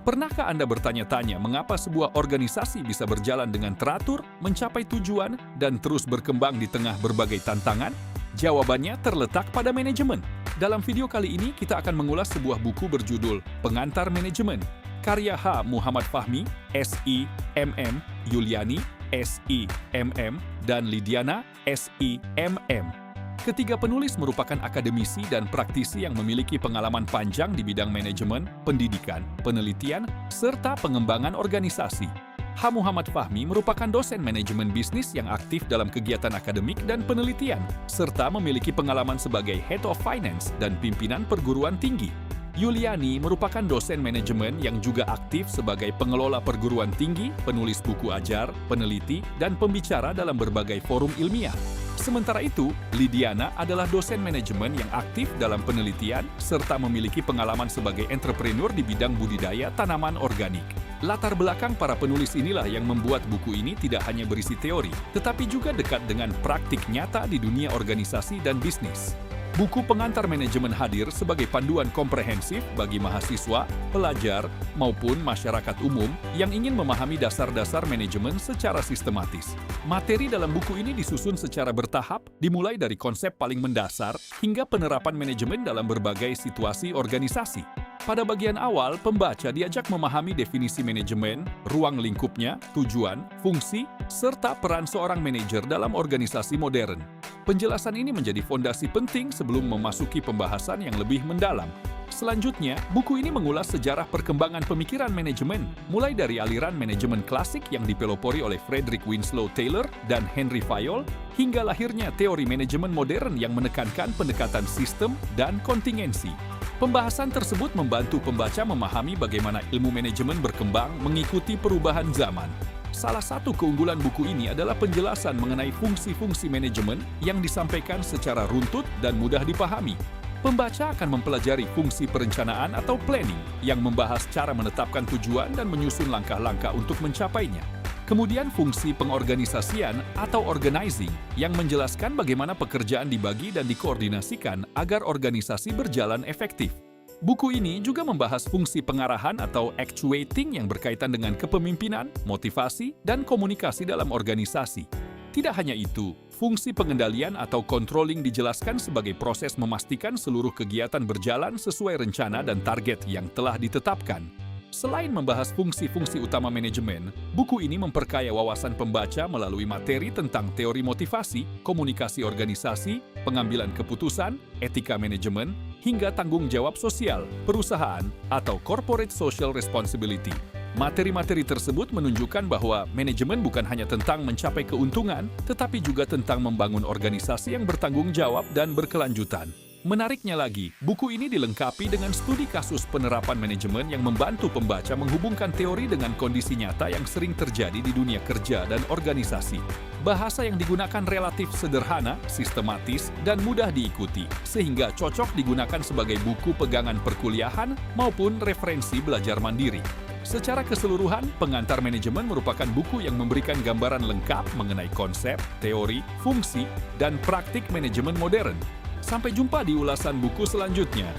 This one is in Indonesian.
Pernahkah Anda bertanya-tanya mengapa sebuah organisasi bisa berjalan dengan teratur, mencapai tujuan, dan terus berkembang di tengah berbagai tantangan? Jawabannya terletak pada manajemen. Dalam video kali ini kita akan mengulas sebuah buku berjudul Pengantar Manajemen, karya H. Muhammad Fahmi, SIMM, Yuliani, SIMM, dan Lidiana, SIMM. Ketiga penulis merupakan akademisi dan praktisi yang memiliki pengalaman panjang di bidang manajemen, pendidikan, penelitian, serta pengembangan organisasi. H. Muhammad Fahmi merupakan dosen manajemen bisnis yang aktif dalam kegiatan akademik dan penelitian, serta memiliki pengalaman sebagai Head of Finance dan pimpinan perguruan tinggi. Yuliani merupakan dosen manajemen yang juga aktif sebagai pengelola perguruan tinggi, penulis buku ajar, peneliti, dan pembicara dalam berbagai forum ilmiah. Sementara itu, Lidiana adalah dosen manajemen yang aktif dalam penelitian serta memiliki pengalaman sebagai entrepreneur di bidang budidaya tanaman organik. Latar belakang para penulis inilah yang membuat buku ini tidak hanya berisi teori, tetapi juga dekat dengan praktik nyata di dunia organisasi dan bisnis. Buku Pengantar Manajemen hadir sebagai panduan komprehensif bagi mahasiswa, pelajar, maupun masyarakat umum yang ingin memahami dasar-dasar manajemen secara sistematis. Materi dalam buku ini disusun secara bertahap, dimulai dari konsep paling mendasar hingga penerapan manajemen dalam berbagai situasi organisasi. Pada bagian awal, pembaca diajak memahami definisi manajemen, ruang lingkupnya, tujuan, fungsi, serta peran seorang manajer dalam organisasi modern. Penjelasan ini menjadi fondasi penting sebelum memasuki pembahasan yang lebih mendalam. Selanjutnya, buku ini mengulas sejarah perkembangan pemikiran manajemen, mulai dari aliran manajemen klasik yang dipelopori oleh Frederick Winslow Taylor dan Henry Fayol, hingga lahirnya teori manajemen modern yang menekankan pendekatan sistem dan kontingensi. Pembahasan tersebut membantu pembaca memahami bagaimana ilmu manajemen berkembang mengikuti perubahan zaman. Salah satu keunggulan buku ini adalah penjelasan mengenai fungsi-fungsi manajemen yang disampaikan secara runtut dan mudah dipahami. Pembaca akan mempelajari fungsi perencanaan atau planning yang membahas cara menetapkan tujuan dan menyusun langkah-langkah untuk mencapainya. Kemudian fungsi pengorganisasian atau organizing yang menjelaskan bagaimana pekerjaan dibagi dan dikoordinasikan agar organisasi berjalan efektif. Buku ini juga membahas fungsi pengarahan atau actuating yang berkaitan dengan kepemimpinan, motivasi, dan komunikasi dalam organisasi. Tidak hanya itu, fungsi pengendalian atau controlling dijelaskan sebagai proses memastikan seluruh kegiatan berjalan sesuai rencana dan target yang telah ditetapkan. Selain membahas fungsi-fungsi utama manajemen, buku ini memperkaya wawasan pembaca melalui materi tentang teori motivasi, komunikasi organisasi, pengambilan keputusan, etika manajemen, hingga tanggung jawab sosial, perusahaan, atau corporate social responsibility. Materi-materi tersebut menunjukkan bahwa manajemen bukan hanya tentang mencapai keuntungan, tetapi juga tentang membangun organisasi yang bertanggung jawab dan berkelanjutan. Menariknya lagi, buku ini dilengkapi dengan studi kasus penerapan manajemen yang membantu pembaca menghubungkan teori dengan kondisi nyata yang sering terjadi di dunia kerja dan organisasi. Bahasa yang digunakan relatif sederhana, sistematis, dan mudah diikuti, sehingga cocok digunakan sebagai buku pegangan perkuliahan maupun referensi belajar mandiri. Secara keseluruhan, Pengantar Manajemen merupakan buku yang memberikan gambaran lengkap mengenai konsep, teori, fungsi, dan praktik manajemen modern. Sampai jumpa di ulasan buku selanjutnya.